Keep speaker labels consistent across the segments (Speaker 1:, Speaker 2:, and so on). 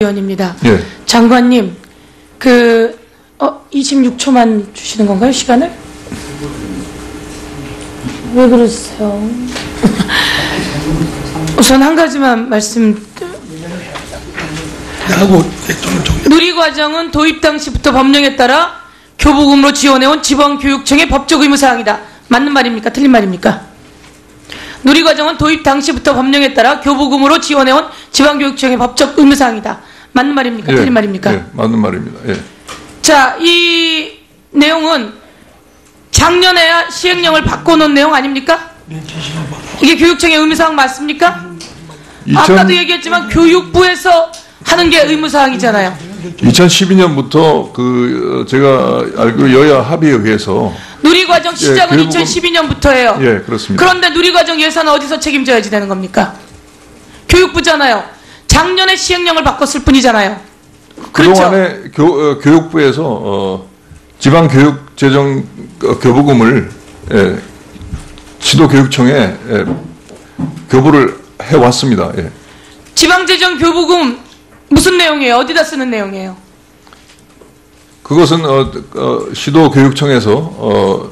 Speaker 1: 의원입니다.
Speaker 2: 예.
Speaker 1: 장관님, 26초만 주시는 건가요, 시간을? 왜 그러세요? 우선 한 가지만 누리과정은 도입 당시부터 법령에 따라 교부금으로 지원해온 지방교육청의 법적 의무사항이다. 맞는 말입니까? 틀린 말입니까? 누리과정은 도입 당시부터 법령에 따라 교부금으로 지원해온 지방교육청의 법적 의무사항이다. 맞는 말입니까?
Speaker 2: 예,
Speaker 1: 틀린 말입니까?
Speaker 2: 예, 맞는 말입니다. 예.
Speaker 1: 자, 이 내용은 작년에야 시행령을 바꿔놓은 내용 아닙니까? 이게 교육청의 의무사항 맞습니까? 아까도 얘기했지만 교육부에서 하는 게 의무사항이잖아요.
Speaker 2: 2012년부터 제가 알기로 여야 합의에 의해서
Speaker 1: 누리과정 시작은
Speaker 2: 예,
Speaker 1: 2012년부터예요.
Speaker 2: 예, 그렇습니다.
Speaker 1: 그런데 누리과정 예산은 어디서 책임져야지 되는 겁니까? 교육부잖아요. 작년에 시행령을 바꿨을 뿐이잖아요. 그렇죠?
Speaker 2: 그동안에 교육부에서 지방교육재정 교부금을 지도교육청에 교부를 해왔습니다. 예.
Speaker 1: 지방재정 교부금 무슨 내용이에요? 어디다 쓰는 내용이에요?
Speaker 2: 그것은 시도교육청에서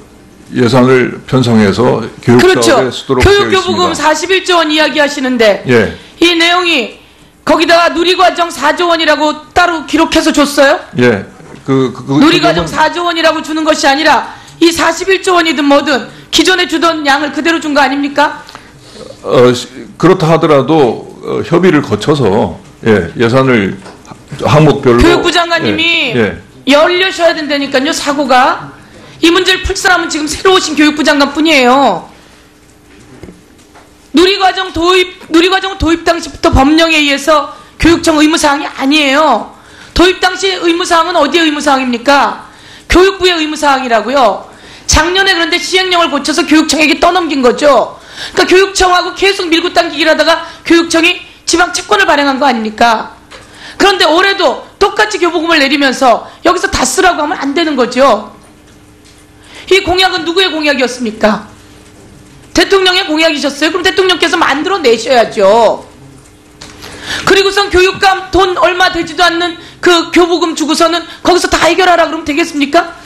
Speaker 2: 예산을 편성해서 교육사업에
Speaker 1: 그렇죠.
Speaker 2: 쓰도록 되어 있습니다.
Speaker 1: 교육교부금 41조 원 이야기하시는데
Speaker 2: 예.
Speaker 1: 이 내용이 거기다가 누리과정 4조 원이라고 따로 기록해서 줬어요?
Speaker 2: 예.
Speaker 1: 누리과정 4조 원이라고 주는 것이 아니라 이 41조 원이든 뭐든 기존에 주던 양을 그대로 준 거 아닙니까?
Speaker 2: 그렇다 하더라도 협의를 거쳐서 예산을 항목별로
Speaker 1: 교육부 장관님이 열려셔야 된다니까요. 사고가 이 문제를 풀 사람은 지금 새로 오신 교육부 장관뿐이에요. 누리과정은 도입 당시부터 법령에 의해서 교육청 의무사항이 아니에요. 도입 당시 의무사항은 어디의 의무사항입니까? 교육부의 의무사항이라고요. 작년에 그런데 시행령을 고쳐서 교육청에게 떠넘긴 거죠. 그러니까 교육청하고 계속 밀고 당기기를 하다가 교육청이 지방 채권을 발행한 거 아닙니까? 그런데 올해도 똑같이 교부금을 내리면서 여기서 다 쓰라고 하면 안 되는 거죠. 이 공약은 누구의 공약이었습니까? 대통령의 공약이셨어요? 그럼 대통령께서 만들어내셔야죠. 그리고선 교육감 돈 얼마 되지도 않는 그 교부금 주고서는 거기서 다 해결하라 그러면 되겠습니까?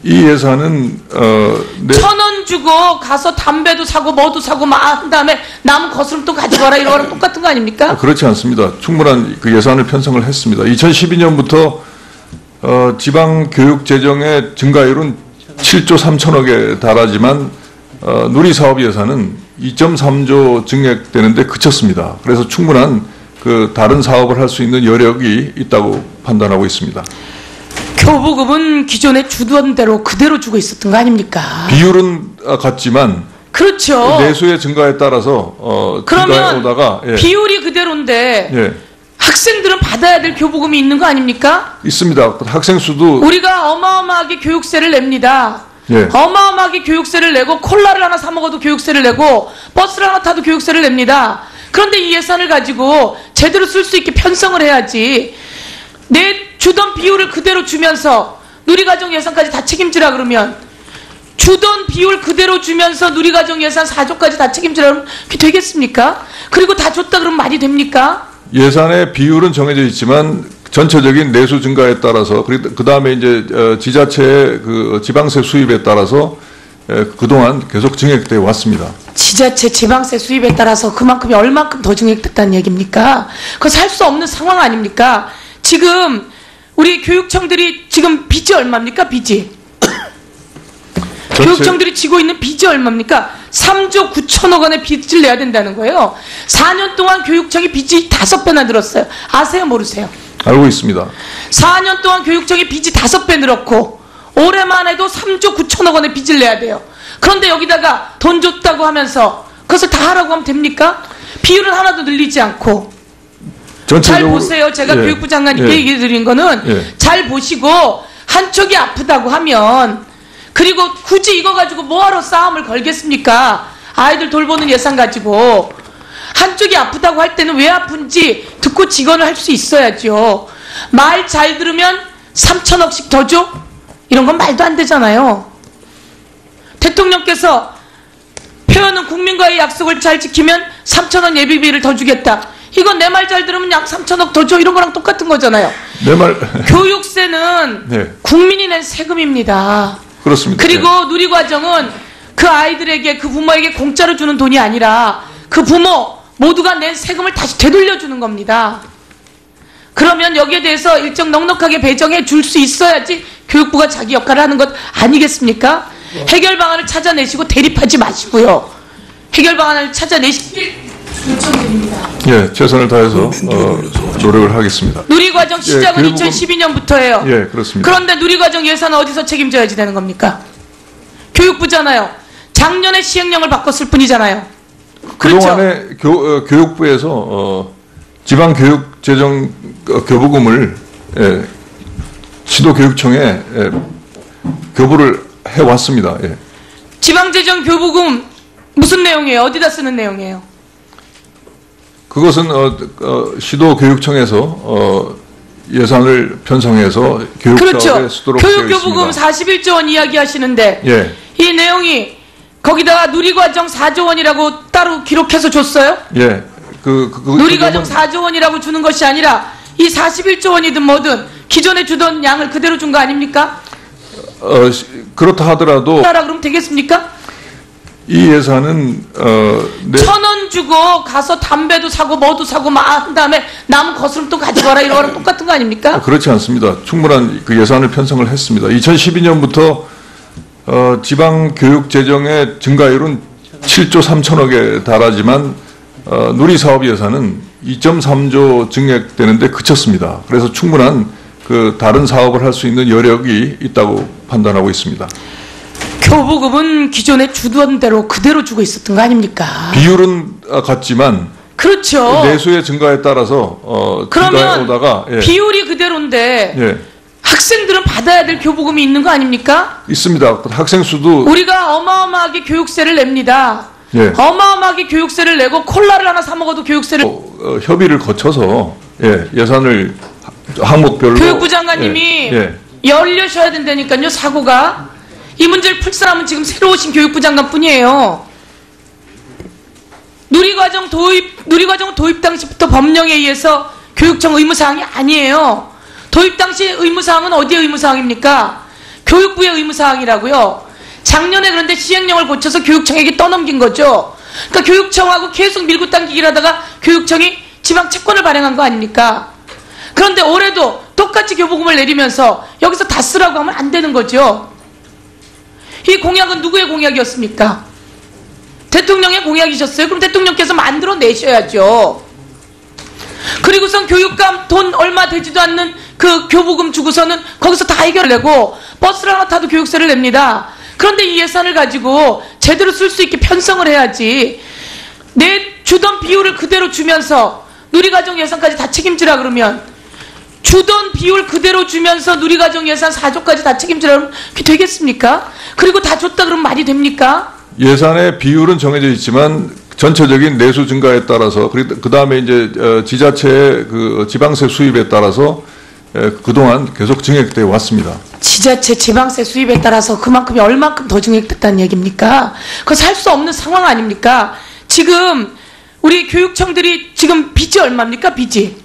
Speaker 2: 이 예산은
Speaker 1: 1,000원 주고 가서 담배도 사고 뭐도 사고 막 한 다음에 남은 거스름 또 가져가라 이런 거랑 똑같은 거 아닙니까?
Speaker 2: 그렇지 않습니다. 충분한 그 예산을 편성을 했습니다. 2012년부터 지방교육재정의 증가율은 7조 3천억에 달하지만 누리사업 예산은 2.3조 증액되는데 그쳤습니다. 그래서 충분한 다른 사업을 할 수 있는 여력이 있다고 판단하고 있습니다.
Speaker 1: 교부금은 기존에 주던 대로 그대로 주고 있었던 거 아닙니까?
Speaker 2: 비율은 같지만
Speaker 1: 그렇죠.
Speaker 2: 내수의 증가에 따라서
Speaker 1: 그러면
Speaker 2: 증가해오다가
Speaker 1: 비율이 그대로인데 학생들은 받아야 될 교부금이 있는 거 아닙니까?
Speaker 2: 있습니다. 학생 수도
Speaker 1: 우리가 어마어마하게 교육세를 냅니다. 어마어마하게 교육세를 내고 콜라를 하나 사 먹어도 교육세를 내고 버스를 하나 타도 교육세를 냅니다. 그런데 이 예산을 가지고 제대로 쓸 수 있게 편성을 해야지. 내 주던 비율을 그대로 주면서 누리과정 예산까지 다 책임지라 그러면 주던 비율 그대로 주면서 누리과정 예산 4조까지 다 책임지라 그러면 그게 되겠습니까? 그리고 다 줬다 그러면 말이 됩니까?
Speaker 2: 예산의 비율은 정해져 있지만 전체적인 내수 증가에 따라서 그 다음에 이제 지자체의 지방세 수입에 따라서 그동안 계속 증액되어 왔습니다.
Speaker 1: 지자체 지방세 수입에 따라서 그만큼이 얼만큼 더 증액됐다는 얘기입니까? 그거 살 수 없는 상황 아닙니까? 지금 우리 교육청들이 지금 빚이 얼마입니까? 빚이 교육청들이 지고 있는 빚이 얼마입니까? 3조 9천억 원의 빚을 내야 된다는 거예요. 4년 동안 교육청이 빚이 5배나 늘었어요. 아세요? 모르세요?
Speaker 2: 알고 있습니다.
Speaker 1: 4년 동안 교육청이 빚이 5배 늘었고 올해만 해도 3조 9천억 원의 빚을 내야 돼요. 그런데 여기다가 돈 줬다고 하면서 그것을 다 하라고 하면 됩니까? 비율은 하나도 늘리지 않고. 잘 보세요. 제가 교육부 장관님께 얘기 드린 거는 잘 보시고 한쪽이 아프다고 하면 그리고 굳이 이거 가지고 뭐하러 싸움을 걸겠습니까? 아이들 돌보는 예산 가지고 한쪽이 아프다고 할 때는 왜 아픈지 듣고 직언을 할 수 있어야죠. 말 잘 들으면 3천억씩 더 줘? 이런 건 말도 안 되잖아요. 대통령께서 표현은 국민과의 약속을 잘 지키면 3,000원 예비비를 더 주겠다. 이건 내 말 잘 들으면 약 3천억 더 줘 이런 거랑 똑같은 거잖아요.
Speaker 2: 내 말.
Speaker 1: 교육세는
Speaker 2: 네.
Speaker 1: 국민이 낸 세금입니다.
Speaker 2: 그렇습니다.
Speaker 1: 그리고
Speaker 2: 네.
Speaker 1: 누리과정은 그 아이들에게 그 부모에게 공짜로 주는 돈이 아니라 그 부모 모두가 낸 세금을 다시 되돌려주는 겁니다. 그러면 여기에 대해서 일정 넉넉하게 배정해 줄 수 있어야지 교육부가 자기 역할을 하는 것 아니겠습니까? 해결 방안을 찾아내시고 대립하지 마시고요. 해결 방안을 찾아내시길 요청드립니다.
Speaker 2: 예, 최선을 다해서 노력을 하겠습니다.
Speaker 1: 누리과정 시작은
Speaker 2: 교육부금...
Speaker 1: 2012년부터예요.
Speaker 2: 예, 그렇습니다.
Speaker 1: 그런데 누리과정 예산은 어디서 책임져야지 되는 겁니까? 교육부잖아요. 작년에 시행령을 바꿨을 뿐이잖아요. 그렇죠?
Speaker 2: 그동안에 교육부에서 지방교육재정 교부금을 시도교육청에 교부를 해왔습니다. 예.
Speaker 1: 지방재정 교부금 무슨 내용이에요? 어디다 쓰는 내용이에요?
Speaker 2: 그것은 시도교육청에서 예산을 편성해서 교육사업에
Speaker 1: 그렇죠.
Speaker 2: 쓰도록 되어 있습니다.
Speaker 1: 교육교부금 41조 원 이야기하시는데
Speaker 2: 예.
Speaker 1: 이 내용이 거기다가 누리과정 4조 원이라고 따로 기록해서 줬어요?
Speaker 2: 예.
Speaker 1: 누리과정 4조 원이라고 주는 것이 아니라 이 41조 원이든 뭐든 기존에 주던 양을 그대로 준 거 아닙니까?
Speaker 2: 그렇다 하더라도
Speaker 1: 따라 그러면 되겠습니까?
Speaker 2: 이 예산은
Speaker 1: 1,000원 주고 가서 담배도 사고 뭐도 사고 막 한 다음에 남은 거스름 또 가져가라 이런 거랑 똑같은 거 아닙니까?
Speaker 2: 그렇지 않습니다. 충분한 그 예산을 편성을 했습니다. 2012년부터 지방교육재정의 증가율은 7조 3천억에 달하지만 누리사업 예산은 2.3조 증액되는데 그쳤습니다. 그래서 충분한 그 다른 사업을 할 수 있는 여력이 있다고 판단하고 있습니다.
Speaker 1: 교부금은 기존에 주던 대로 그대로 주고 있었던 거 아닙니까?
Speaker 2: 비율은 같지만
Speaker 1: 그렇죠.
Speaker 2: 내수의 증가에 따라서
Speaker 1: 그러면
Speaker 2: 오다가 예.
Speaker 1: 비율이 그대로인데
Speaker 2: 예.
Speaker 1: 학생들은 받아야 될 교부금이 있는 거 아닙니까?
Speaker 2: 있습니다. 학생 수도
Speaker 1: 우리가 어마어마하게 교육세를 냅니다.
Speaker 2: 예.
Speaker 1: 어마어마하게 교육세를 내고 콜라를 하나 사 먹어도 교육세를
Speaker 2: 협의를 거쳐서 예산을 항목별로
Speaker 1: 교육부 장관님이 열려셔야 된다니까요. 사고가 이 문제를 풀 사람은 지금 새로 오신 교육부 장관뿐이에요. 누리과정 도입 당시부터 법령에 의해서 교육청 의무사항이 아니에요. 도입 당시 의무사항은 어디의 의무사항입니까? 교육부의 의무사항이라고요. 작년에 그런데 시행령을 고쳐서 교육청에게 떠넘긴 거죠. 그러니까 교육청하고 계속 밀고 당기기를 하다가 교육청이 지방 채권을 발행한 거 아닙니까? 그런데 올해도 똑같이 교부금을 내리면서 여기서 다 쓰라고 하면 안 되는 거죠. 이 공약은 누구의 공약이었습니까? 대통령의 공약이셨어요? 그럼 대통령께서 만들어내셔야죠. 그리고선 교육감 돈 얼마 되지도 않는 그 교부금 주고서는 거기서 다 해결내고 버스를 하나 타도 교육세를 냅니다. 그런데 이 예산을 가지고 제대로 쓸 수 있게 편성을 해야지. 내 주던 비율을 그대로 주면서 누리과정 예산까지 다 책임지라 그러면 주던 비율 그대로 주면서 누리과정 예산 4조까지 다 책임지라 그러면 그게 되겠습니까? 그리고 다 줬다 그러면 말이 됩니까?
Speaker 2: 예산의 비율은 정해져 있지만 전체적인 내수 증가에 따라서 그 다음에 이제 지자체의 그 지방세 수입에 따라서 그동안 계속 증액되어 왔습니다.
Speaker 1: 지자체 지방세 수입에 따라서 그만큼이 얼만큼 더 증액됐다는 얘기입니까? 그거 살 수 없는 상황 아닙니까? 지금 우리 교육청들이 지금 빚이 얼마입니까? 빚이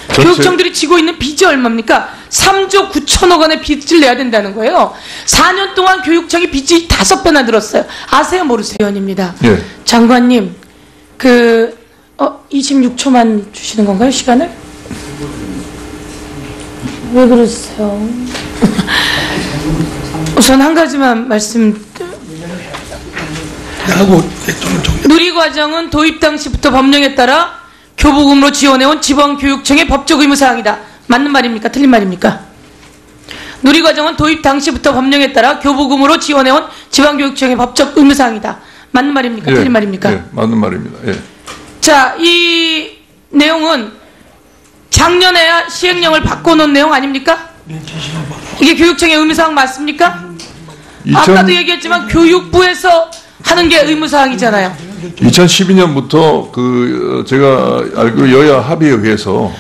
Speaker 1: 교육청들이 지고 있는 빚이 얼마입니까? 3조 9천억 원의 빚을 내야 된다는 거예요. 4년 동안 교육청이 빚이 5배나 늘었어요. 아세요? 모르세요? 의원입니다.
Speaker 2: 예.
Speaker 1: 장관님 26초만 주시는 건가요? 시간을? 왜 그러세요? 우선 한 가지만 누리과정은 도입 당시부터 법령에 따라 교부금으로 지원해온 지방교육청의 법적 의무사항이다. 맞는 말입니까? 틀린 말입니까? 누리과정은 도입 당시부터 법령에 따라 교부금으로 지원해온 지방교육청의 법적 의무사항이다. 맞는 말입니까? 틀린 말입니까?
Speaker 2: 예, 맞는 말입니다. 예.
Speaker 1: 자, 이 내용은 작년에 시행령을 바꿔놓은 내용 아닙니까? 이게 교육청의 의무사항 맞습니까? 아까도 얘기했지만 교육부에서 하는 게 의무사항이잖아요.
Speaker 2: 2012년부터 제가 알기로 여야 합의에 의해서